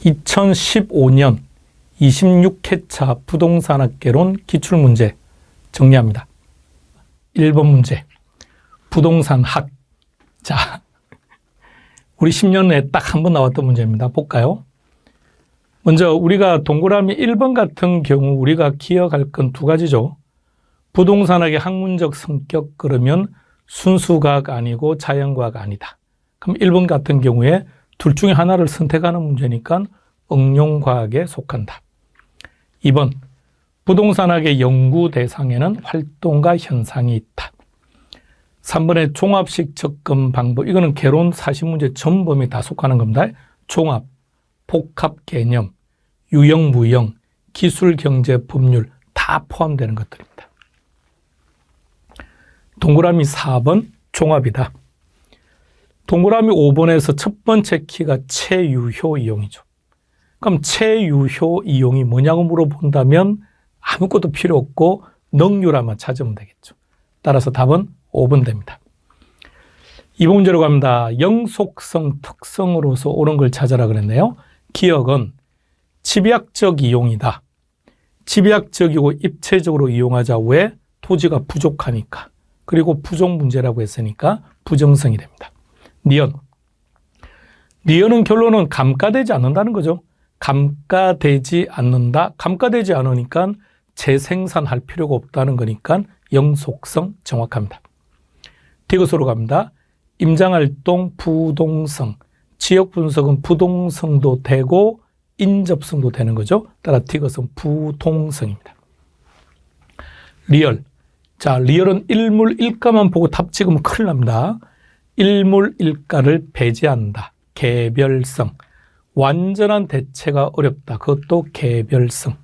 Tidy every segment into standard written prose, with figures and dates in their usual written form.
2015년 26회차 부동산학개론 기출문제 정리합니다. 1번 문제, 부동산학. 자, 우리 10년에 딱 한 번 나왔던 문제입니다. 볼까요? 먼저 우리가 동그라미 1번 같은 경우 우리가 기억할 건 두 가지죠. 부동산학의 학문적 성격, 그러면 순수과학 아니고 자연과학 아니다. 그럼 1번 같은 경우에 둘 중에 하나를 선택하는 문제니까 응용과학에 속한다. 2번, 부동산학의 연구 대상에는 활동과 현상이 있다. 3번의 종합식 접근 방법, 이거는 개론 사실문제 전범위 다 속하는 겁니다. 종합, 복합 개념, 유형, 무형, 기술, 경제, 법률 다 포함되는 것들입니다. 동그라미 4번 종합이다. 동그라미 5번에서 첫 번째 키가 체유효 이용이죠. 그럼 체유효 이용이 뭐냐고 물어본다면 아무것도 필요 없고 능률화만 찾으면 되겠죠. 따라서 답은 5번 됩니다. 2번 문제로 갑니다. 영속성 특성으로서 옳은 걸 찾아라 그랬네요. 기억은 집약적 이용이다. 집약적이고 입체적으로 이용하자. 왜? 토지가 부족하니까. 그리고 부족 문제라고 했으니까 부정성이 됩니다. 니은. 니은은 결론은 감가되지 않는다는 거죠. 감가되지 않는다. 감가되지 않으니까 재생산할 필요가 없다는 거니까 영속성 정확합니다. 디귿으로 갑니다. 임장활동 부동성. 지역 분석은 부동성도 되고 인접성도 되는 거죠. 따라 디귿은 부동성입니다. 리얼. 자, 리얼은 일물 일가만 보고 답 찍으면 큰일 납니다. 일물 일가를 배제한다. 개별성. 완전한 대체가 어렵다. 그것도 개별성.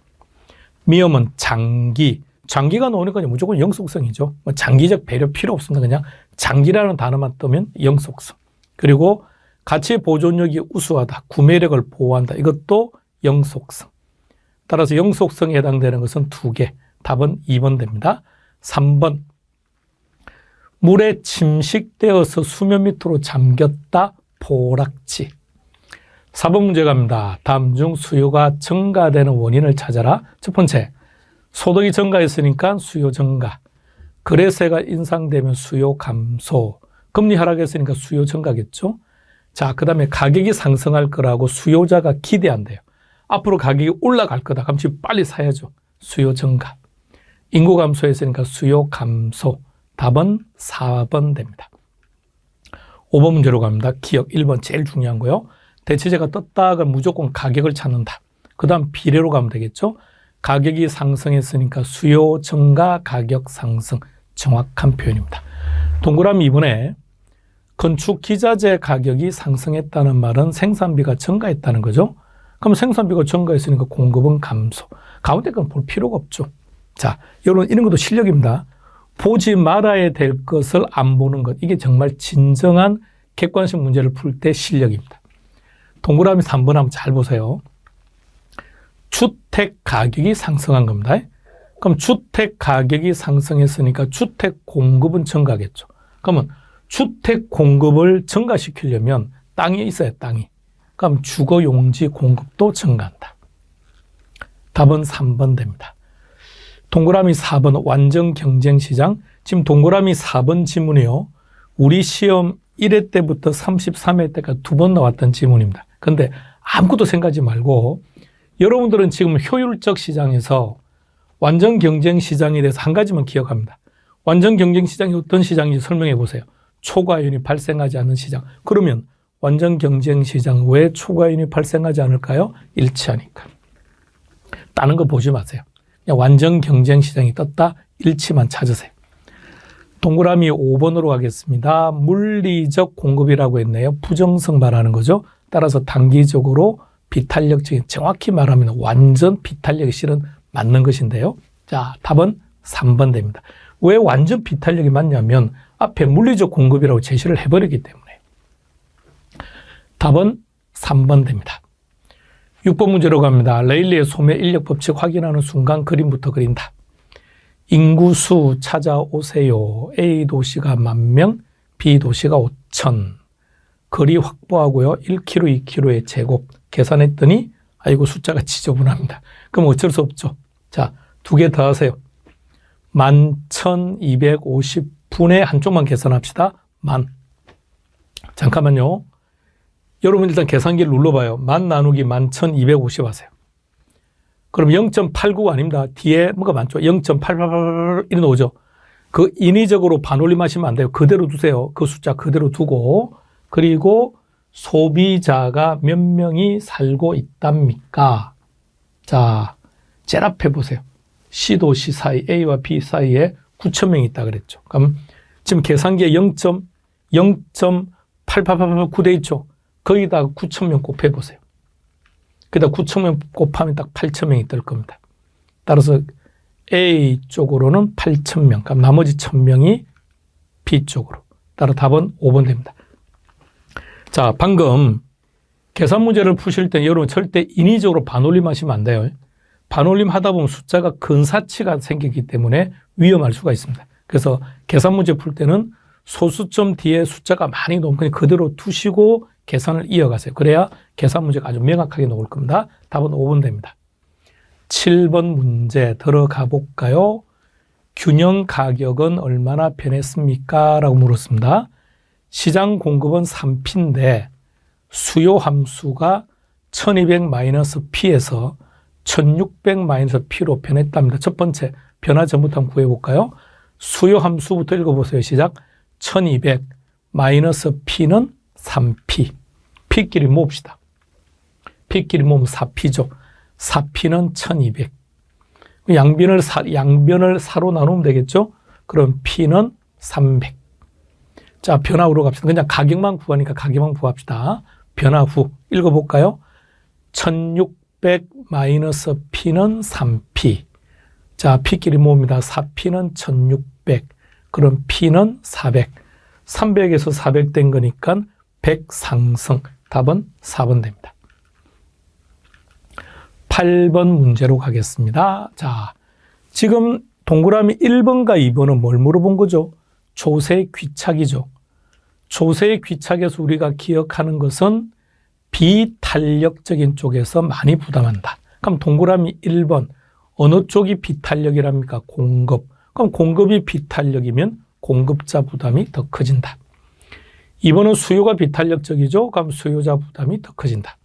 미음은 장기. 장기가 나오니까 무조건 영속성이죠. 장기적 배려 필요 없습니다. 그냥 장기라는 단어만 뜨면 영속성. 그리고 가치 보존력이 우수하다. 구매력을 보호한다. 이것도 영속성. 따라서 영속성에 해당되는 것은 2개. 답은 2번 됩니다. 3번. 물에 침식되어서 수면 밑으로 잠겼다. 포락지. 4번 문제 갑니다. 다음 중 수요가 증가되는 원인을 찾아라. 첫 번째, 소득이 증가했으니까 수요 증가. 거래세가 인상되면 수요 감소. 금리 하락했으니까 수요 증가겠죠. 자, 그 다음에 가격이 상승할 거라고 수요자가 기대한대요. 앞으로 가격이 올라갈 거다. 그럼 지금 빨리 사야죠. 수요 증가. 인구 감소했으니까 수요 감소. 답은 4번 됩니다. 5번 문제로 갑니다. 기억 1번 제일 중요한 거요. 대체재가 떴다 그러면 무조건 가격을 찾는다. 그 다음 비례로 가면 되겠죠. 가격이 상승했으니까 수요 증가, 가격 상승. 정확한 표현입니다. 동그라미 2번에 건축 기자재 가격이 상승했다는 말은 생산비가 증가했다는 거죠. 그럼 생산비가 증가했으니까 공급은 감소. 가운데 건 볼 필요가 없죠. 자, 여러분 이런 것도 실력입니다. 보지 말아야 될 것을 안 보는 것. 이게 정말 진정한 객관식 문제를 풀 때 실력입니다. 동그라미 3번 한번 잘 보세요. 주택 가격이 상승한 겁니다. 그럼 주택 가격이 상승했으니까 주택 공급은 증가하겠죠. 그러면 주택 공급을 증가시키려면 땅이 있어야 땅이. 그럼 주거용지 공급도 증가한다. 답은 3번 됩니다. 동그라미 4번 완전 경쟁시장. 지금 동그라미 4번 지문이요. 우리 시험 1회 때부터 33회 때까지 2번 나왔던 지문입니다. 그런데 아무것도 생각하지 말고 여러분들은 지금 효율적 시장에서 완전 경쟁시장에 대해서 한 가지만 기억합니다. 완전 경쟁시장이 어떤 시장인지 설명해 보세요. 초과이윤이 발생하지 않는 시장. 그러면 완전 경쟁시장 왜 초과이윤이 발생하지 않을까요? 일치하니까. 다른 거 보지 마세요. 그냥 완전 경쟁시장이 떴다. 일치만 찾으세요. 동그라미 5번으로 가겠습니다. 물리적 공급이라고 했네요. 부정성 말하는 거죠. 따라서 단기적으로 비탄력적인, 정확히 말하면 완전 비탄력이 실은 맞는 것인데요. 자, 답은 3번 됩니다. 왜 완전 비탄력이 맞냐면 앞에 물리적 공급이라고 제시를 해버리기 때문에. 답은 3번 됩니다. 6번 문제로 갑니다. 레일리의 소매 인력 법칙 확인하는 순간 그림부터 그린다. 인구수 찾아오세요. A 도시가 10,000명, B 도시가 5,000. 거리 확보하고요. 1km, 2km의 제곱 계산했더니 아이고 숫자가 지저분합니다. 그럼 어쩔 수 없죠. 자, 2개 더 하세요. 11,250분의 한쪽만 계산합시다. 만. 잠깐만요. 여러분 일단 계산기를 눌러봐요. 만 나누기 11,250 하세요. 그럼 0.89가 아닙니다. 뒤에 뭐가 많죠? 0.888 이런 오죠. 그 인위적으로 반올림하시면 안 돼요. 그대로 두세요. 그 숫자 그대로 두고 그리고 소비자가 몇 명이 살고 있답니까? 자, 제일 앞에 보세요. C도 C 사이, A와 B 사이에 9,000명이 있다 그랬죠. 그럼 지금 계산기에 0.88889 돼 있죠. 거기다가 9,000명 곱해보세요. 그다음 9,000명 곱하면 딱 8,000명이 뜰 겁니다. 따라서 A 쪽으로는 8,000명, 그럼 나머지 1,000명이 B 쪽으로. 따라 답은 5번 됩니다. 자, 방금 계산 문제를 푸실 때 여러분 절대 인위적으로 반올림하시면 안 돼요. 반올림 하다 보면 숫자가 근사치가 생기기 때문에 위험할 수가 있습니다. 그래서 계산 문제 풀 때는 소수점 뒤에 숫자가 많이 나오면 그냥 그대로 두시고 계산을 이어가세요. 그래야 계산 문제가 아주 명확하게 나올 겁니다. 답은 5번 됩니다. 7번 문제 들어가 볼까요? 균형 가격은 얼마나 변했습니까? 라고 물었습니다. 시장 공급은 3P인데 수요 함수가 1200-P에서 1600-P로 변했답니다. 첫 번째 변화 전부터 한번 구해볼까요? 수요 함수부터 읽어보세요. 시작. 1200-P는 3P. P끼리 모읍시다. P끼리 모으면 4P죠. 4P는 1200. 양변을 4로 나누면 되겠죠? 그럼 P는 300. 자, 변화 후로 갑시다. 그냥 가격만 구하니까 가격만 구합시다. 변화 후 읽어볼까요? 1600-P는 3P. 자, P끼리 모읍니다. 4P는 1600. 그럼 P는 400. 300에서 400 된 거니까 100 상승. 답은 4번 됩니다. 8번 문제로 가겠습니다. 자, 지금 동그라미 1번과 2번은 뭘 물어본 거죠? 조세 귀착이죠. 조세 귀착에서 우리가 기억하는 것은 비탄력적인 쪽에서 많이 부담한다. 그럼 동그라미 1번 어느 쪽이 비탄력이랍니까? 공급. 그럼 공급이 비탄력이면 공급자 부담이 더 커진다. 2번은 수요가 비탄력적이죠. 그럼 수요자 부담이 더 커진다.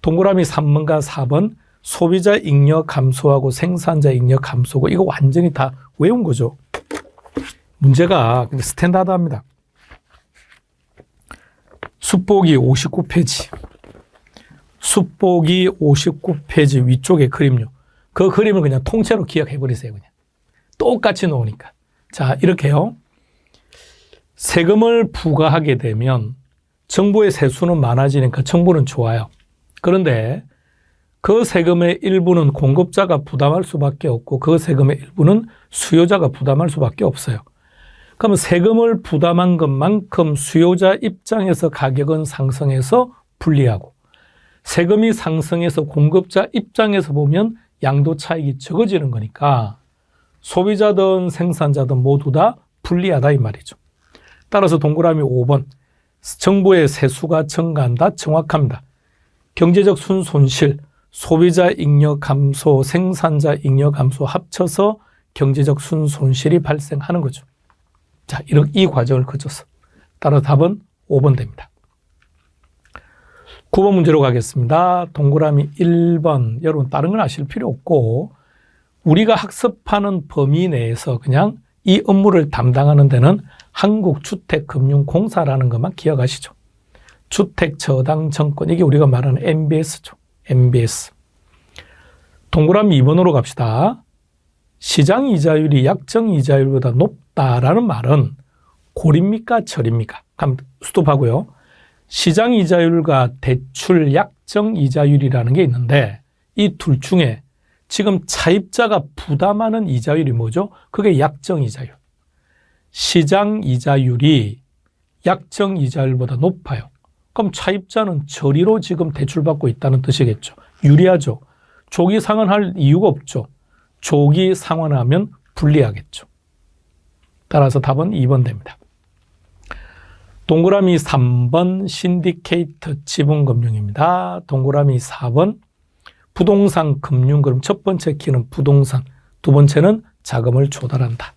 동그라미 3번과 4번 소비자 잉여 감소하고 생산자 잉여 감소고 이거 완전히 다 외운 거죠. 문제가 스탠다드합니다. 숫보기 59페이지. 숫보기 59페이지 위쪽에 그림요. 그 그림을 그냥 통째로 기억해 버리세요. 그냥. 똑같이 놓으니까. 자, 이렇게요. 세금을 부과하게 되면 정부의 세수는 많아지니까 정부는 좋아요. 그런데 그 세금의 일부는 공급자가 부담할 수밖에 없고 그 세금의 일부는 수요자가 부담할 수밖에 없어요. 그럼 세금을 부담한 것만큼 수요자 입장에서 가격은 상승해서 불리하고 세금이 상승해서 공급자 입장에서 보면 양도 차익이 적어지는 거니까 소비자든 생산자든 모두 다 불리하다 이 말이죠. 따라서 동그라미 5번 정부의 세수가 증가한다 정확합니다. 경제적 순손실, 소비자 잉여 감소, 생산자 잉여 감소 합쳐서 경제적 순손실이 발생하는 거죠. 자, 이 과정을 거쳐서. 따라 답은 5번 됩니다. 9번 문제로 가겠습니다. 동그라미 1번. 여러분 다른 건 아실 필요 없고 우리가 학습하는 범위 내에서 그냥 이 업무를 담당하는 데는 한국주택금융공사라는 것만 기억하시죠. 주택저당증권 이게 우리가 말하는 MBS죠. MBS. 동그라미 2번으로 갑시다. 시장 이자율이 약정 이자율보다 높다라는 말은 고립니까? 절입니까? 그럼 스톱하고요. 시장 이자율과 대출 약정 이자율이라는 게 있는데 이 둘 중에 지금 차입자가 부담하는 이자율이 뭐죠? 그게 약정 이자율. 시장 이자율이 약정 이자율보다 높아요. 그럼 차입자는 저리로 지금 대출받고 있다는 뜻이겠죠. 유리하죠. 조기 상환할 이유가 없죠. 조기 상환하면 불리하겠죠. 따라서 답은 2번 됩니다. 동그라미 3번 신디케이트 지분금융입니다. 동그라미 4번 부동산 금융. 그럼 첫 번째 키는 부동산, 두 번째는 자금을 조달한다.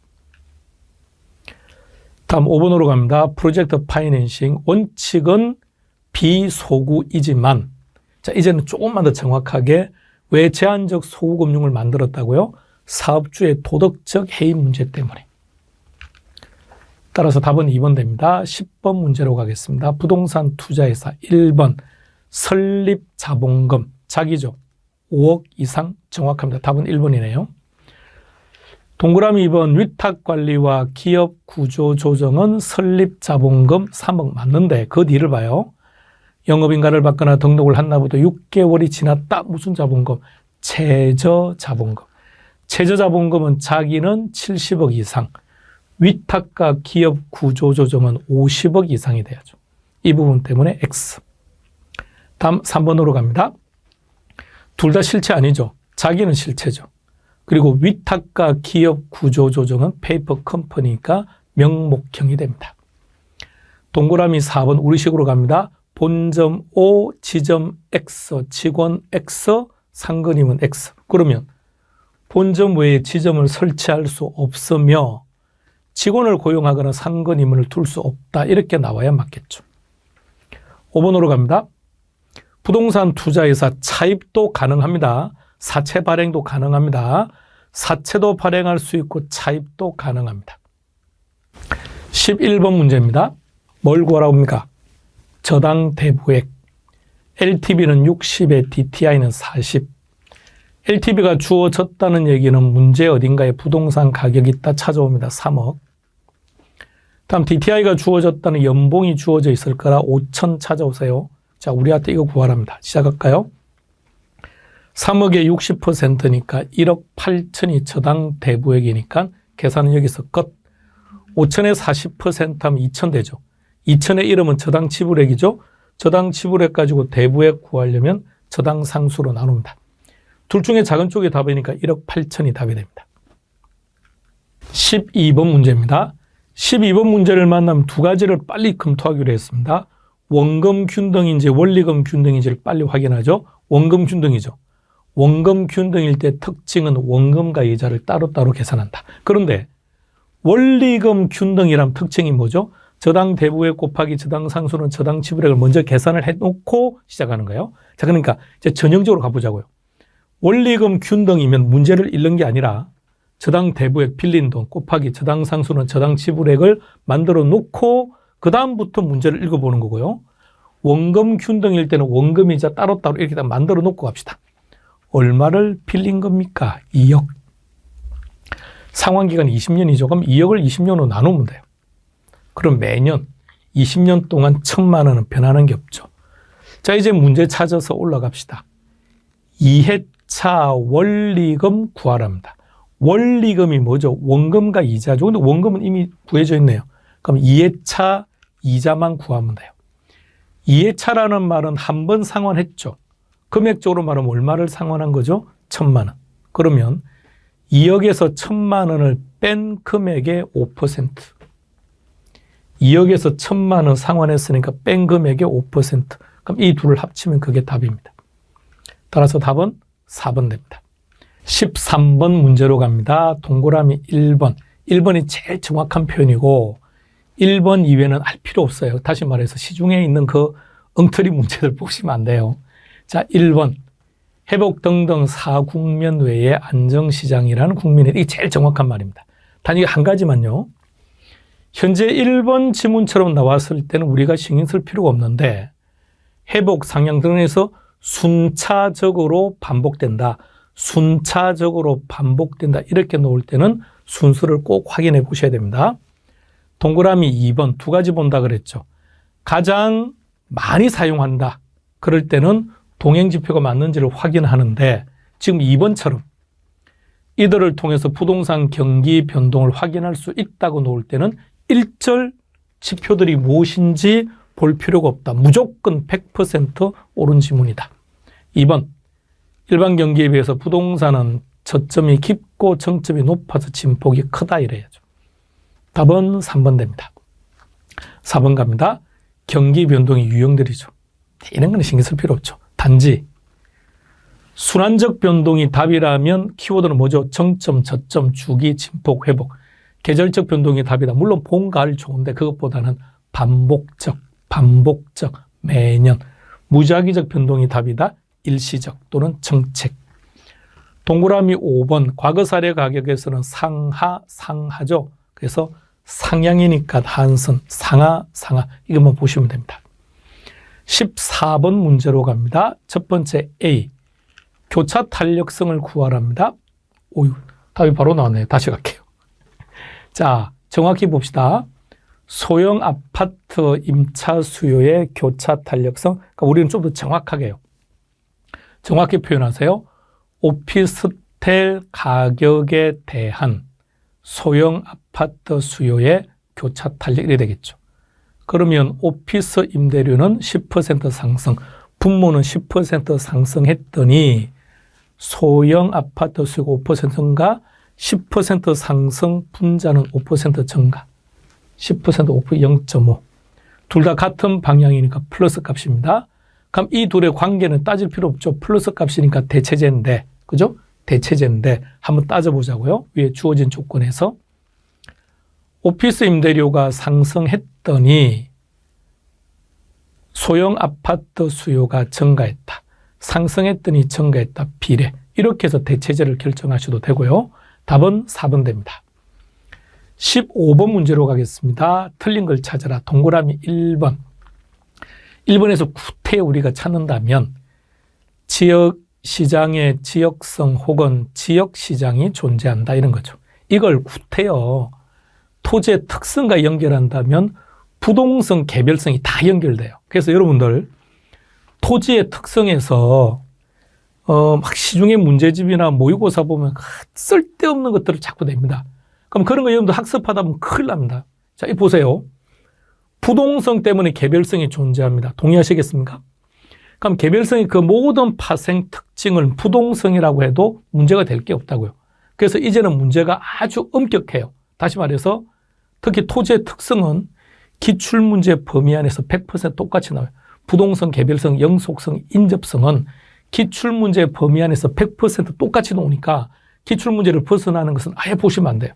다음 5번으로 갑니다. 프로젝트 파이낸싱. 원칙은 비소구이지만, 자, 이제는 조금만 더 정확하게 왜 제한적 소구금융을 만들었다고요? 사업주의 도덕적 해임 문제 때문에. 따라서 답은 2번 됩니다. 10번 문제로 가겠습니다. 부동산 투자회사 1번 설립자본금 자기죠. 5억 이상 정확합니다. 답은 1번이네요. 동그라미 2번 위탁관리와 기업구조조정은 설립자본금 3억 맞는데 그 뒤를 봐요. 영업인가를 받거나 등록을 한 날부터 6개월이 지났다. 무슨 자본금? 최저자본금. 최저자본금은 자기는 70억 이상, 위탁과 기업구조조정은 50억 이상이 돼야죠. 이 부분 때문에 X. 다음 3번으로 갑니다. 둘 다 실체 아니죠. 자기는 실체죠. 그리고 위탁과 기업구조조정은 페이퍼 컴퍼니니까 명목형이 됩니다. 동그라미 4번 우리식으로 갑니다. 본점 O, 지점 X, 직원 X, 상근임은 X. 그러면 본점 외에 지점을 설치할 수 없으며 직원을 고용하거나 상근임을 둘 수 없다. 이렇게 나와야 맞겠죠. 5번으로 갑니다. 부동산 투자회사 차입도 가능합니다. 사채 발행도 가능합니다. 사채도 발행할 수 있고 차입도 가능합니다. 11번 문제입니다. 뭘 구하라고 합니까? 저당 대부액. LTV는 60에 DTI는 40. LTV가 주어졌다는 얘기는 문제 어딘가에 부동산 가격이 있다 찾아옵니다. 3억. 다음 DTI가 주어졌다는 연봉이 주어져 있을 거라 5천 찾아오세요. 자, 우리한테 이거 구하랍니다. 시작할까요? 3억의 60%니까 1억 8천이 저당 대부액이니까 계산은 여기서 끝. 5천의 40% 하면 2천 되죠. 2천의 1억은 저당 지불액이죠. 저당 지불액 가지고 대부액 구하려면 저당 상수로 나눕니다. 둘 중에 작은 쪽이 답이니까 1억 8천이 답이 됩니다. 12번 문제입니다. 12번 문제를 만나면 두 가지를 빨리 검토하기로 했습니다. 원금 균등인지 원리금 균등인지를 빨리 확인하죠. 원금 균등이죠. 원금 균등일 때 특징은 원금과 이자를 따로따로 계산한다. 그런데 원리금 균등이란 특징이 뭐죠? 저당 대부액 곱하기 저당 상수는 저당 지불액을 먼저 계산을 해놓고 시작하는 거예요. 자, 그러니까 이제 전형적으로 가보자고요. 원리금 균등이면 문제를 읽는 게 아니라 저당 대부액 빌린 돈 곱하기 저당 상수는 저당 지불액을 만들어 놓고 그 다음부터 문제를 읽어보는 거고요. 원금 균등일 때는 원금이자 따로따로 이렇게 다 만들어 놓고 갑시다. 얼마를 빌린 겁니까? 2억. 상환기간이 20년이죠. 그럼 2억을 20년으로 나누면 돼요. 그럼 매년 20년 동안 1,000만 원은 변하는 게 없죠. 자, 이제 문제 찾아서 올라갑시다. 2회차 원리금 구하랍니다. 원리금이 뭐죠? 원금과 이자죠. 근데 원금은 이미 구해져 있네요. 그럼 2회차 이자만 구하면 돼요. 2회차라는 말은 한 번 상환했죠. 금액적으로 말하면 얼마를 상환한 거죠? 1,000만 원. 그러면 2억에서 1,000만 원을 뺀 금액의 5%. 2억에서 1,000만 원 상환했으니까 뺀 금액의 5%. 그럼 이 둘을 합치면 그게 답입니다. 따라서 답은 4번 됩니다. 13번 문제로 갑니다. 동그라미 1번. 1번이 제일 정확한 표현이고 1번 이외에는 알 필요 없어요. 다시 말해서 시중에 있는 그 엉터리 문제들 보시면 안 돼요. 자, 1번. 회복 등등 사국면 외에 안정시장이라는 국민의 이게 제일 정확한 말입니다. 단 이게 한 가지만요. 현재 1번 지문처럼 나왔을 때는 우리가 신경 쓸 필요가 없는데 회복 상향 등에서 순차적으로 반복된다. 순차적으로 반복된다. 이렇게 놓을 때는 순서를 꼭 확인해 보셔야 됩니다. 동그라미 2번 두 가지 본다 그랬죠. 가장 많이 사용한다. 그럴 때는 동행지표가 맞는지를 확인하는데 지금 2번처럼 이들을 통해서 부동산 경기 변동을 확인할 수 있다고 놓을 때는 1절 지표들이 무엇인지 볼 필요가 없다. 무조건 100% 옳은 지문이다. 2번 일반 경기에 비해서 부동산은 저점이 깊고 정점이 높아서 진폭이 크다 이래야죠. 답은 3번 됩니다. 4번 갑니다. 경기 변동의 유형들이죠. 이런 건 신경 쓸 필요 없죠. 단지 순환적 변동이 답이라면 키워드는 뭐죠? 정점, 저점, 주기, 진폭, 회복. 계절적 변동이 답이다. 물론 봄, 가을 좋은데 그것보다는 반복적, 매년. 무작위적 변동이 답이다. 일시적 또는 정책. 동그라미 5번 과거 사례 가격에서는 상하죠. 그래서 상향이니까 한선, 상하. 이것만 보시면 됩니다. 14번 문제로 갑니다. 첫 번째 A. 교차 탄력성을 구하랍니다. 오유, 답이 바로 나왔네요. 다시 갈게요. 자, 정확히 봅시다. 소형 아파트 임차 수요의 교차 탄력성. 그러니까 우리는 좀 더 정확하게 해요. 정확히 표현하세요. 오피스텔 가격에 대한 소형 아파트 수요의 교차 탄력이 되겠죠. 그러면 오피스 임대료는 10% 상승, 분모는 10% 상승했더니 소형 아파트 수요가 5%인가 10% 상승, 분자는 5% 증가. 10%, 5%, 0.5. 둘 다 같은 방향이니까 플러스 값입니다. 그럼 이 둘의 관계는 따질 필요 없죠. 플러스 값이니까 대체제인데, 그죠? 대체제인데 한번 따져보자고요. 위에 주어진 조건에서 오피스 임대료가 상승했더니 소형 아파트 수요가 증가했다. 상승했더니 증가했다. 비례. 이렇게 해서 대체제를 결정하셔도 되고요. 답은 4번 됩니다. 15번 문제로 가겠습니다. 틀린 걸 찾아라. 동그라미 1번. 1번에서 구태 우리가 찾는다면 지역 시장의 지역성 혹은 지역 시장이 존재한다 이런 거죠. 이걸 구태요. 토지의 특성과 연결한다면 부동성, 개별성이 다 연결돼요. 그래서 여러분들 토지의 특성에서 막 시중에 문제집이나 모의고사 보면 쓸데없는 것들을 자꾸 냅니다. 그럼 그런 거 여러분들 학습하다 보면 큰일 납니다. 자, 이 보세요. 부동성 때문에 개별성이 존재합니다. 동의하시겠습니까? 그럼 개별성의 그 모든 파생 특징을 부동성이라고 해도 문제가 될 게 없다고요. 그래서 이제는 문제가 아주 엄격해요. 다시 말해서 특히 토지의 특성은 기출문제 범위 안에서 100% 똑같이 나와요. 부동성, 개별성, 영속성, 인접성은 기출문제 범위 안에서 100% 똑같이 나오니까 기출문제를 벗어나는 것은 아예 보시면 안 돼요.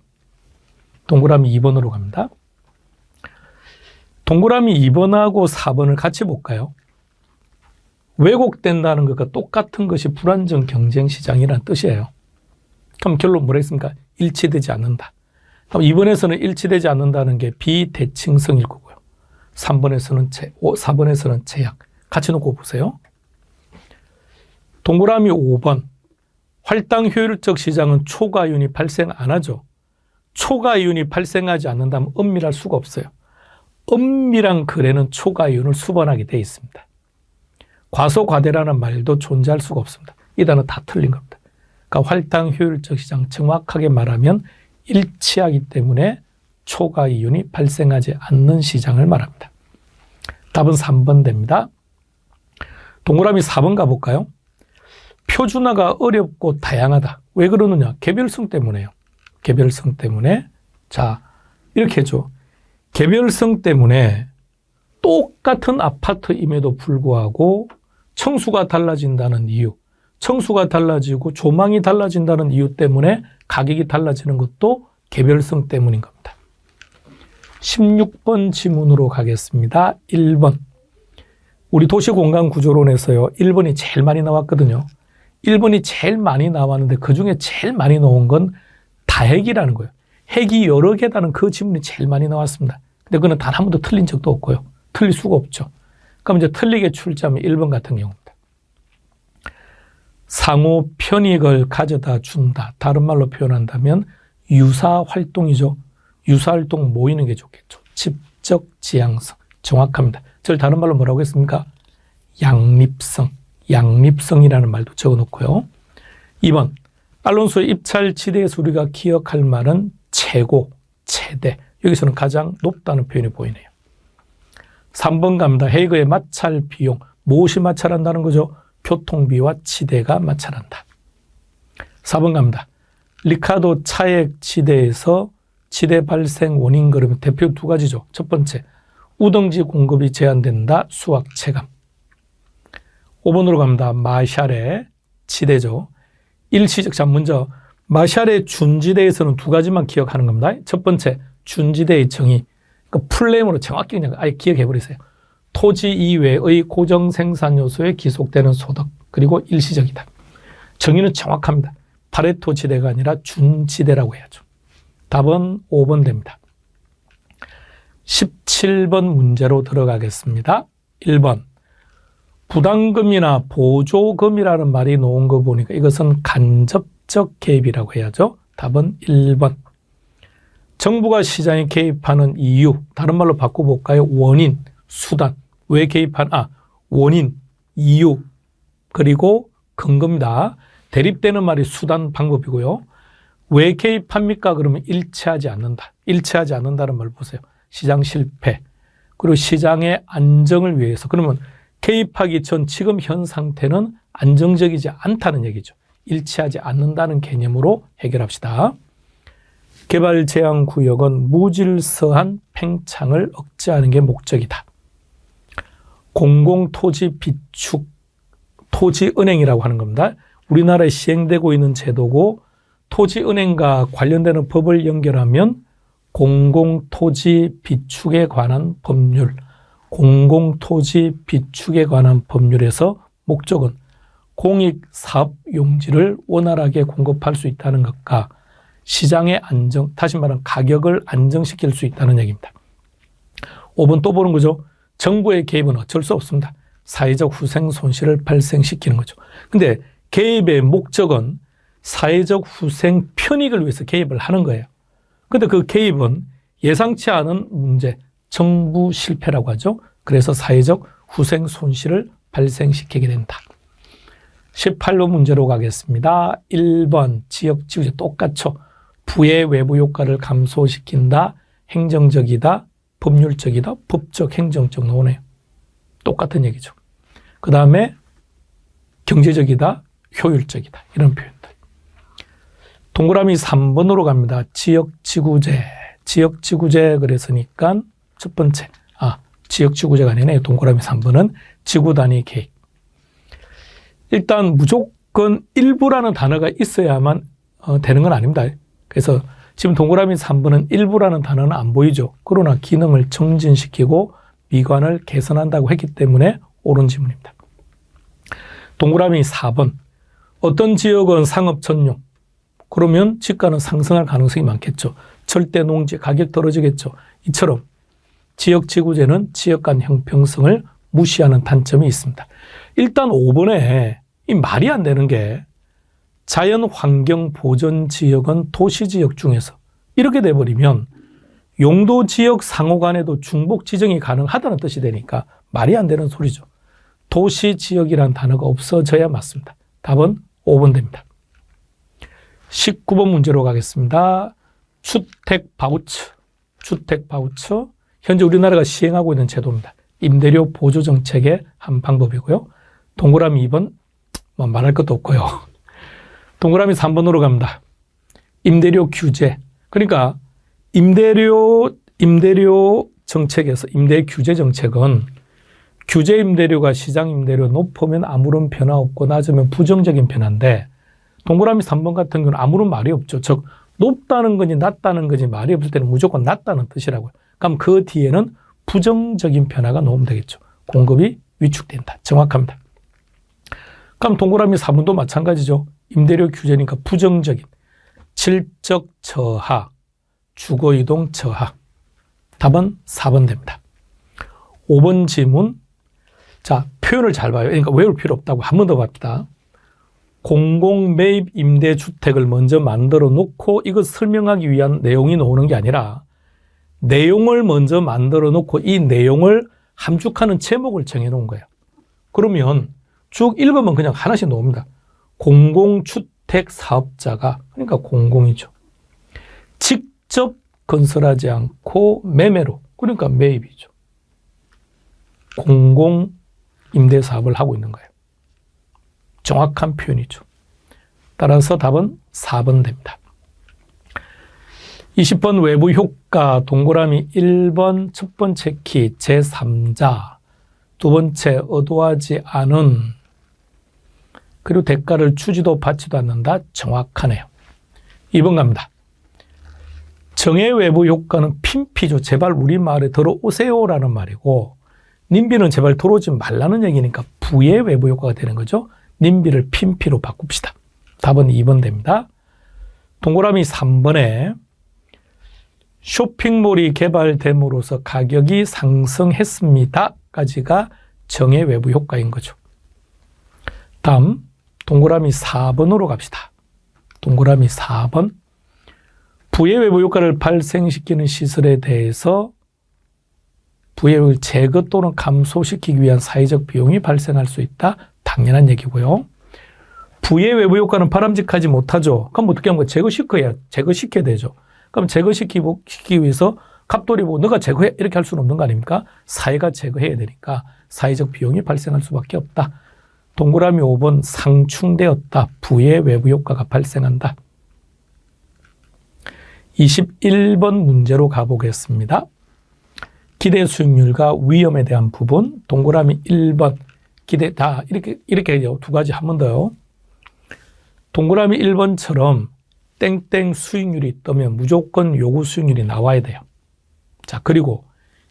동그라미 2번으로 갑니다. 동그라미 2번하고 4번을 같이 볼까요? 왜곡된다는 것과 똑같은 것이 불안정 경쟁시장이라는 뜻이에요. 그럼 결론 뭐라 했습니까? 일치되지 않는다. 그럼 2번에서는 일치되지 않는다는 게 비대칭성일 거고요. 4번에서는 제약. 같이 놓고 보세요. 동그라미 5번. 활당 효율적 시장은 초과이윤이 발생 안 하죠. 초과이윤이 발생하지 않는다면 엄밀할 수가 없어요. 엄밀한 거래는 초과이윤을 수반하게 되어 있습니다. 과소과대라는 말도 존재할 수가 없습니다. 이 단어 다 틀린 겁니다. 그러니까 활당 효율적 시장 정확하게 말하면 일치하기 때문에 초과이윤이 발생하지 않는 시장을 말합니다. 답은 3번 됩니다. 동그라미 4번 가볼까요? 표준화가 어렵고 다양하다. 왜 그러느냐? 개별성 때문에요. 개별성 때문에. 자, 이렇게 해줘. 개별성 때문에 똑같은 아파트임에도 불구하고 층수가 달라진다는 이유, 층수가 달라지고 조망이 달라진다는 이유 때문에 가격이 달라지는 것도 개별성 때문인 겁니다. 16번 지문으로 가겠습니다. 1번. 우리 도시공간구조론에서요. 1번이 제일 많이 나왔거든요. 1번이 제일 많이 나왔는데 그중에 제일 많이 나온 건 다핵이라는 거예요. 핵이 여러 개다는 그 지문이 제일 많이 나왔습니다. 근데 그거는 단 한 번도 틀린 적도 없고요. 틀릴 수가 없죠. 그럼 이제 틀리게 출제하면 1번 같은 경우입니다. 상호 편익을 가져다 준다. 다른 말로 표현한다면 유사활동이죠. 유사활동 모이는 게 좋겠죠. 집적 지향성. 정확합니다. 저를 다른 말로 뭐라고 했습니까? 양립성. 양립성이라는 말도 적어놓고요. 2번. 알론소의 입찰 지대에서 우리가 기억할 말은 최고, 최대. 여기서는 가장 높다는 표현이 보이네요. 3번 갑니다. 헤이그의 마찰 비용. 무엇이 마찰한다는 거죠? 교통비와 지대가 마찰한다. 4번 갑니다. 리카도 차액 지대에서 지대 발생 원인 그러면 대표 두 가지죠. 첫 번째, 우등지 공급이 제한된다. 수확 체감. 5번으로 갑니다. 마샬의 지대죠. 일시적. 자, 먼저 마샬의 준지대에서는 두 가지만 기억하는 겁니다. 첫 번째, 준지대의 정의. 그러니까 풀네임으로 정확히 그냥 아예 기억해버리세요. 토지 이외의 고정 생산 요소에 기속되는 소득. 그리고 일시적이다. 정의는 정확합니다. 파레토 지대가 아니라 준지대라고 해야죠. 답은 5번 됩니다. 17번 문제로 들어가겠습니다. 1번. 부담금이나 보조금이라는 말이 나온 거 보니까 이것은 간접적 개입이라고 해야죠. 답은 1번. 정부가 시장에 개입하는 이유, 다른 말로 바꿔볼까요? 원인, 수단. 왜 원인, 이유, 그리고 근거입니다. 대립되는 말이 수단, 방법이고요. 왜 개입합니까? 그러면 일치하지 않는다. 일치하지 않는다는 말 보세요. 시장 실패, 그리고 시장의 안정을 위해서. 그러면 개입하기 전 지금 현 상태는 안정적이지 않다는 얘기죠. 일치하지 않는다는 개념으로 해결합시다. 개발 제한 구역은 무질서한 팽창을 억제하는 게 목적이다. 공공토지 비축, 토지은행이라고 하는 겁니다. 우리나라에 시행되고 있는 제도고 토지은행과 관련되는 법을 연결하면 공공토지 비축에 관한 법률, 공공토지 비축에 관한 법률에서 목적은 공익사업용지를 원활하게 공급할 수 있다는 것과 시장의 안정, 다시 말하면 가격을 안정시킬 수 있다는 얘기입니다. 5번 또 보는 거죠. 정부의 개입은 어쩔 수 없습니다. 사회적 후생 손실을 발생시키는 거죠. 근데 개입의 목적은 사회적 후생 편익을 위해서 개입을 하는 거예요. 근데 그 개입은 예상치 않은 문제, 정부 실패라고 하죠. 그래서 사회적 후생 손실을 발생시키게 된다. 18번 문제로 가겠습니다. 1번 지역지구제 똑같죠. 부의 외부 효과를 감소시킨다. 행정적이다. 법률적이다. 법적, 행정적 나오네요. 똑같은 얘기죠. 그 다음에 경제적이다. 효율적이다. 이런 표현들. 동그라미 3번으로 갑니다. 지역지구제. 지역지구제 그랬으니까 첫 번째. 지역지구제가 아니네요. 동그라미 3번은 지구단위 계획. 일단 무조건 일부라는 단어가 있어야만 되는 건 아닙니다. 그래서 지금 동그라미 3번은 일부라는 단어는 안 보이죠. 그러나 기능을 정진시키고 미관을 개선한다고 했기 때문에 옳은 지문입니다. 동그라미 4번. 어떤 지역은 상업 전용. 그러면 집가는 상승할 가능성이 많겠죠. 절대 농지 가격 떨어지겠죠. 이처럼 지역지구제는 지역 간 형평성을 무시하는 단점이 있습니다. 일단 5번에 이 말이 안 되는 게 자연환경보전지역은 도시지역 중에서 이렇게 돼버리면 용도지역 상호 간에도 중복 지정이 가능하다는 뜻이 되니까 말이 안 되는 소리죠. 도시지역이라는 단어가 없어져야 맞습니다. 답은 5번 됩니다. 19번 문제로 가겠습니다. 주택바우처. 현재 우리나라가 시행하고 있는 제도입니다. 임대료 보조 정책의 한 방법이고요. 동그라미 2번 말할 것도 없고요. 동그라미 3번으로 갑니다. 임대료 규제. 그러니까 임대료 정책에서 임대 규제 정책은 규제 임대료가 시장 임대료 높으면 아무런 변화 없고 낮으면 부정적인 변화인데 동그라미 3번 같은 경우는 아무런 말이 없죠. 즉 높다는 건지 낮다는 건지 말이 없을 때는 무조건 낮다는 뜻이라고요. 그럼 그 뒤에는 부정적인 변화가 나오면 되겠죠. 공급이 위축된다. 정확합니다. 그럼 동그라미 4번도 마찬가지죠. 임대료 규제니까 부정적인 질적 저하, 주거이동 저하. 답은 4번 됩니다. 5번 지문. 자, 표현을 잘 봐요. 그러니까 외울 필요 없다고 한 번 더 봅시다. 공공매입 임대주택을 먼저 만들어 놓고 이것 설명하기 위한 내용이 나오는 게 아니라 내용을 먼저 만들어 놓고 이 내용을 함축하는 제목을 정해 놓은 거예요. 그러면 쭉 읽으면 그냥 하나씩 나옵니다. 공공주택 사업자가, 그러니까 공공이죠. 직접 건설하지 않고 매매로, 그러니까 매입이죠. 공공 임대 사업을 하고 있는 거예요. 정확한 표현이죠. 따라서 답은 4번 됩니다. 20번 외부 효과 동그라미 1번 첫 번째 키 제3자 두 번째 의도하지 않은 그리고 대가를 주지도 받지도 않는다. 정확하네요. 2번 갑니다. 정의 외부 효과는 핀피죠. 제발 우리 마을에 들어오세요라는 말이고 님비는 제발 들어오지 말라는 얘기니까 부의 외부 효과가 되는 거죠. 님비를 핀피로 바꿉시다. 답은 2번 됩니다. 동그라미 3번에 쇼핑몰이 개발됨으로써 가격이 상승했습니다. 까지가 정의 외부 효과인 거죠. 다음 동그라미 4번으로 갑시다. 동그라미 4번. 부의 외부 효과를 발생시키는 시설에 대해서 부의 효과를 제거 또는 감소시키기 위한 사회적 비용이 발생할 수 있다. 당연한 얘기고요. 부의 외부 효과는 바람직하지 못하죠. 그럼 어떻게 하면 제거시켜야 되죠. 그럼 제거시키기 위해서 갑돌이 보고 너가 제거해 이렇게 할 수는 없는 거 아닙니까? 사회가 제거해야 되니까 사회적 비용이 발생할 수밖에 없다. 동그라미 5번 상충되었다. 부의 외부 효과가 발생한다. 21번 문제로 가보겠습니다. 기대 수익률과 위험에 대한 부분 동그라미 1번 기대 다 이렇게 두 가지 한 번 더요. 동그라미 1번처럼 땡땡 수익률이 있다면 무조건 요구 수익률이 나와야 돼요. 자, 그리고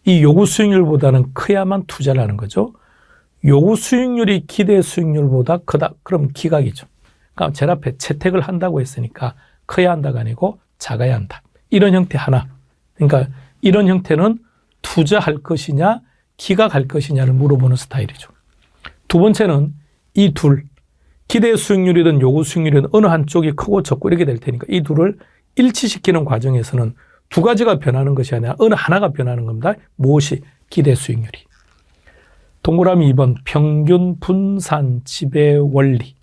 이 요구 수익률보다는 커야만 투자를 하는 거죠. 요구 수익률이 기대 수익률보다 크다. 그럼 기각이죠. 그러니까 제일 앞에 채택을 한다고 했으니까 커야 한다가 아니고 작아야 한다. 이런 형태 하나. 그러니까 이런 형태는 투자할 것이냐 기각할 것이냐를 물어보는 스타일이죠. 두 번째는 이 둘. 기대 수익률이든 요구 수익률이든 어느 한쪽이 크고 적고 이렇게 될 테니까 이 둘을 일치시키는 과정에서는 두 가지가 변하는 것이 아니라 어느 하나가 변하는 겁니다. 무엇이? 기대 수익률이. 동그라미 2번 평균 분산 지배 원리.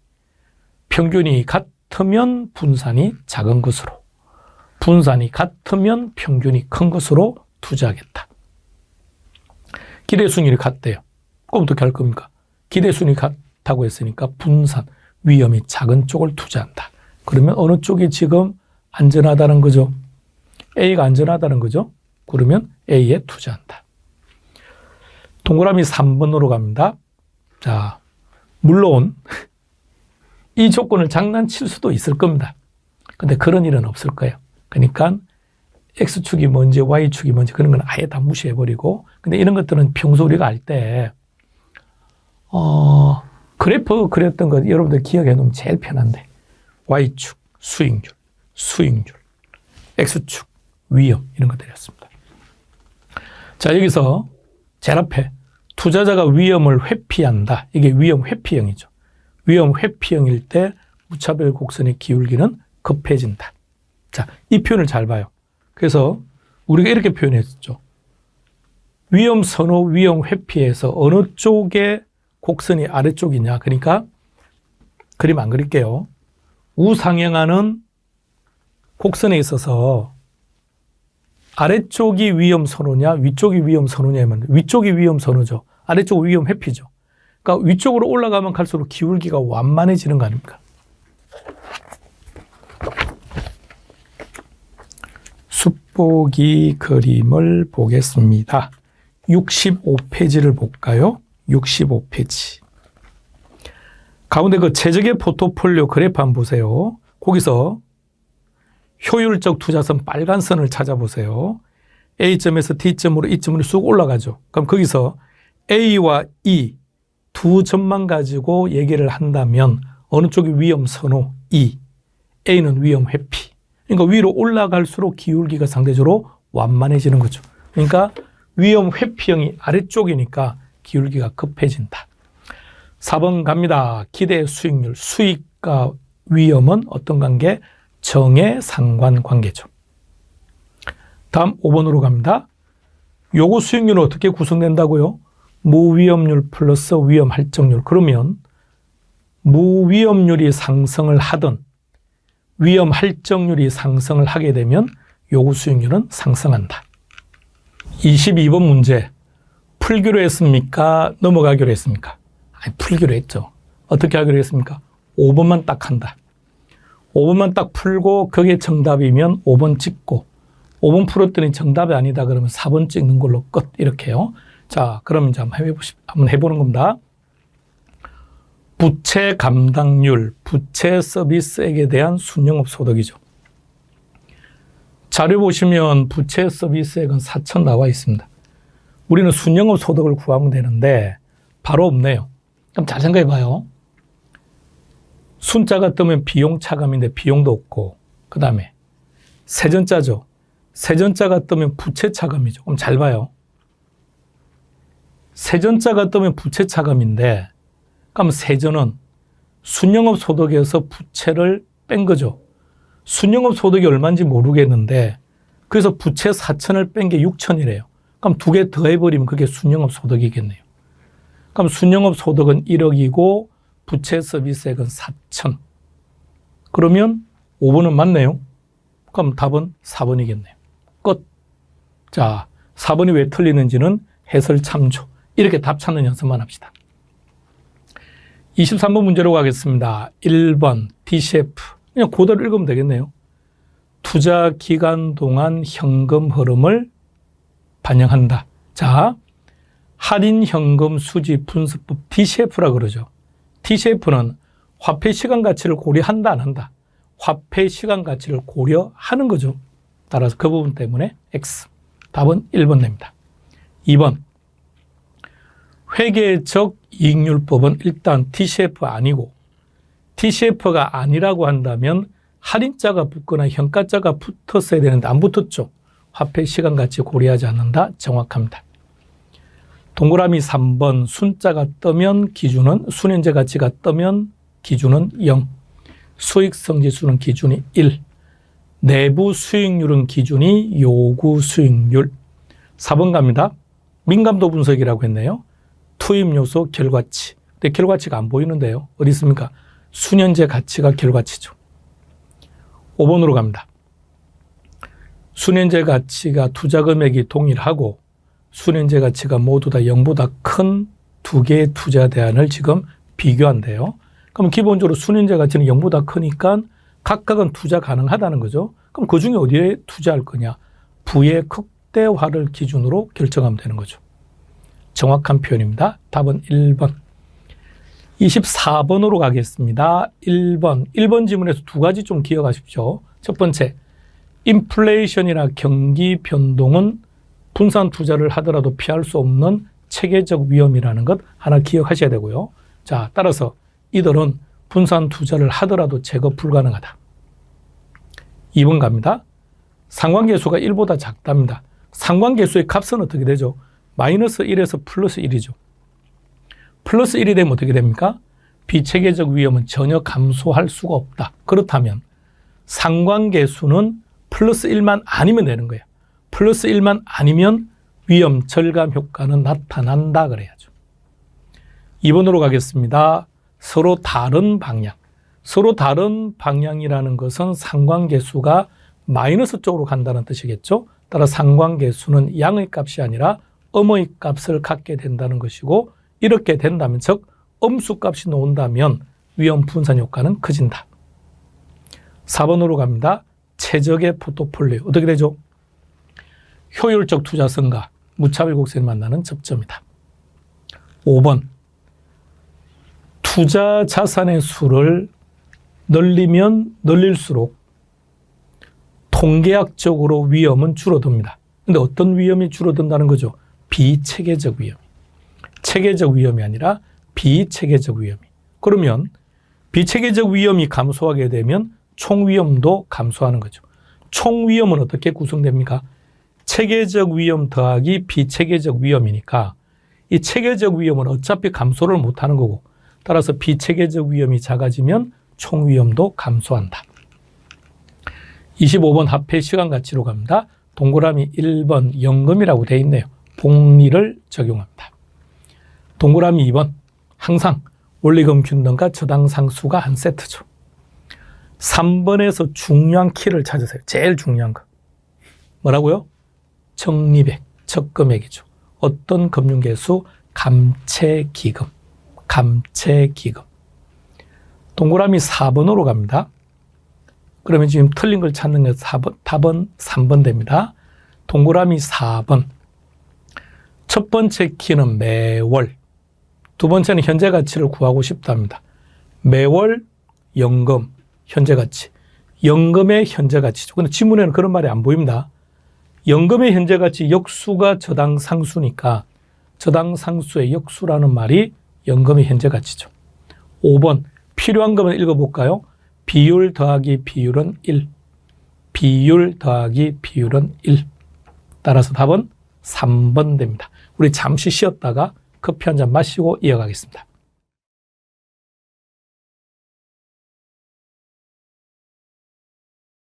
평균이 같으면 분산이 작은 것으로, 분산이 같으면 평균이 큰 것으로 투자하겠다. 기대 수익률이 같대요. 그럼 어떻게 할 겁니까? 기대 수익률이 같다고 했으니까 분산, 위험이 작은 쪽을 투자한다. 그러면 어느 쪽이 지금 안전하다는 거죠? A가 안전하다는 거죠? 그러면 A에 투자한다. 동그라미 3번으로 갑니다. 자, 물론 이 조건을 장난칠 수도 있을 겁니다. 근데 그런 일은 없을 거예요. 그러니까 X축이 뭔지 Y축이 뭔지 그런 건 아예 다 무시해버리고, 근데 이런 것들은 평소 우리가 알 때 그래프 그렸던 거 여러분들 기억해 놓으면 제일 편한데 Y축 수익률, X축 위험 이런 것들이었습니다. 자, 여기서 제일 앞에 투자자가 위험을 회피한다. 이게 위험 회피형이죠. 위험 회피형일 때 무차별 곡선의 기울기는 급해진다. 자, 이 표현을 잘 봐요. 그래서 우리가 이렇게 표현했죠. 위험 선호, 위험 회피에서 어느 쪽에 곡선이 아래쪽이냐. 그러니까 그림 안 그릴게요. 우상향하는 곡선에 있어서 아래쪽이 위험 선호냐, 위쪽이 위험 선호냐면 위쪽이 위험 선호죠. 아래쪽 위험 회피죠. 그러니까 위쪽으로 올라가면 갈수록 기울기가 완만해지는 거 아닙니까? 숫보기 그림을 보겠습니다. 65페이지를 볼까요? 65페이지. 가운데 그 최적의 포트폴리오 그래프 한번 보세요. 거기서 효율적 투자선 빨간 선을 찾아보세요. A점에서 D점으로 E점으로 쑥 올라가죠. 그럼 거기서 A와 E 두 점만 가지고 얘기를 한다면 어느 쪽이 위험 선호? E. A는 위험 회피. 그러니까 위로 올라갈수록 기울기가 상대적으로 완만해지는 거죠. 그러니까 위험 회피형이 아래쪽이니까 기울기가 급해진다. 4번 갑니다. 기대 수익률. 수익과 위험은 어떤 관계? 정의 상관관계죠. 다음 5번으로 갑니다. 요구 수익률은 어떻게 구성된다고요? 무위험률 플러스 위험 할증률. 그러면 무위험률이 상승을 하든 위험 할증률이 상승을 하게 되면 요구 수익률은 상승한다. 22번 문제. 풀기로 했습니까? 넘어가기로 했습니까? 아니, 풀기로 했죠. 어떻게 하기로 했습니까? 5번만 딱 한다. 5번만 딱 풀고 그게 정답이면 5번 찍고 5번 풀었더니 정답이 아니다 그러면 4번 찍는 걸로 끝. 이렇게요. 자, 그럼 이제 한번 해보는 겁니다. 부채 감당률, 부채 서비스액에 대한 순영업 소득이죠. 자료 보시면 부채 서비스액은 4천 나와 있습니다. 우리는 순영업 소득을 구하면 되는데 바로 없네요. 그럼 잘 생각해 봐요. 순자가 뜨면 비용 차감인데 비용도 없고, 그 다음에 세전자죠. 세전자가 뜨면 부채 차감이죠. 그럼 잘 봐요. 세전자가 뜨면 부채 차감인데, 그럼 세전은 순영업 소득에서 부채를 뺀 거죠. 순영업 소득이 얼마인지 모르겠는데, 그래서 부채 4천을 뺀 게 6천이래요. 그럼 두 개 더해버리면 그게 순영업 소득이겠네요. 그럼 순영업 소득은 1억이고 부채 서비스액은 4천. 그러면 5번은 맞네요. 그럼 답은 4번이겠네요. 끝. 자, 4번이 왜 틀리는지는 해설 참조. 이렇게 답 찾는 연습만 합시다. 23번 문제로 가겠습니다. 1번 DCF. 그냥 그대로 읽으면 되겠네요. 투자 기간 동안 현금 흐름을 반영한다. 자, 할인 현금 수지 분석법 DCF라 그러죠. DCF는 화폐 시간 가치를 고려한다, 안 한다? 화폐 시간 가치를 고려하는 거죠. 따라서 그 부분 때문에 X. 답은 1번 됩니다. 2번. 회계적 이익률법은 일단 DCF 아니고, DCF가 아니라고 한다면 할인자가 붙거나 현가자가 붙었어야 되는데 안 붙었죠. 화폐 시간 가치 고려하지 않는다. 정확합니다. 동그라미 3번 순자가 뜨면 기준은, 순현재 가치가 뜨면 기준은 0. 수익성 지수는 기준이 1. 내부 수익률은 기준이 요구 수익률. 4번 갑니다. 민감도 분석이라고 했네요. 투입 요소 결과치. 근데 결과치가 안 보이는데요. 어디 있습니까? 순현재 가치가 결과치죠. 5번으로 갑니다. 순현재 가치가 투자 금액이 동일하고 순현재 가치가 모두 다 0보다 큰 두 개의 투자 대안을 지금 비교한대요. 그럼 기본적으로 순현재 가치는 0보다 크니까 각각은 투자 가능하다는 거죠. 그럼 그 중에 어디에 투자할 거냐? 부의 극대화를 기준으로 결정하면 되는 거죠. 정확한 표현입니다. 답은 1번. 24번으로 가겠습니다. 1번 지문에서 두 가지 좀 기억하십시오. 첫 번째, 인플레이션이나 경기 변동은 분산 투자를 하더라도 피할 수 없는 체계적 위험이라는 것 하나 기억하셔야 되고요. 자, 따라서 이들은 분산 투자를 하더라도 제거 불가능하다. 2번 갑니다. 상관계수가 1보다 작답니다. 상관계수의 값은 어떻게 되죠? 마이너스 1에서 플러스 1이죠. 플러스 1이 되면 어떻게 됩니까? 비체계적 위험은 전혀 감소할 수가 없다. 그렇다면 상관계수는 플러스 1만 아니면 되는 거예요. 플러스 1만 아니면 위험 절감 효과는 나타난다 그래야죠. 2번으로 가겠습니다. 서로 다른 방향. 서로 다른 방향이라는 것은 상관계수가 마이너스 쪽으로 간다는 뜻이겠죠. 따라 상관계수는 양의 값이 아니라 음의 값을 갖게 된다는 것이고, 이렇게 된다면, 즉 음수 값이 나온다면 위험 분산 효과는 커진다. 4번으로 갑니다. 최적의 포트폴리오. 어떻게 되죠? 효율적 투자성과 무차별 곡선이 만나는 접점이다. 5번. 투자 자산의 수를 늘리면 늘릴수록 통계학적으로 위험은 줄어듭니다. 근데 어떤 위험이 줄어든다는 거죠? 비체계적 위험. 체계적 위험이 아니라 비체계적 위험이. 그러면 비체계적 위험이 감소하게 되면 총위험도 감소하는 거죠. 총위험은 어떻게 구성됩니까? 체계적 위험 더하기 비체계적 위험이니까 이 체계적 위험은 어차피 감소를 못하는 거고, 따라서 비체계적 위험이 작아지면 총위험도 감소한다. 25번 화폐 시간 가치로 갑니다. 동그라미 1번 연금이라고 되어 있네요. 복리를 적용합니다. 동그라미 2번 항상 원리금 균등과 저당 상수가 한 세트죠. 3번에서 중요한 키를 찾으세요. 제일 중요한 거. 뭐라고요? 적립액, 적금액이죠. 어떤 금융계수? 감채기금. 감채기금. 동그라미 4번으로 갑니다. 그러면 지금 틀린 걸 찾는 게 4번, 답은 3번 됩니다. 동그라미 4번. 첫 번째 키는 매월. 두 번째는 현재 가치를 구하고 싶답니다. 매월 연금, 현재 가치. 연금의 현재 가치죠. 근데 지문에는 그런 말이 안 보입니다. 연금의 현재 가치 역수가 저당 상수니까 저당 상수의 역수라는 말이 연금의 현재 가치죠. 5번 필요한 것만 읽어볼까요? 비율 더하기 비율은 1. 비율 더하기 비율은 1. 따라서 답은 3번 됩니다. 우리 잠시 쉬었다가 커피 한 잔 마시고 이어가겠습니다.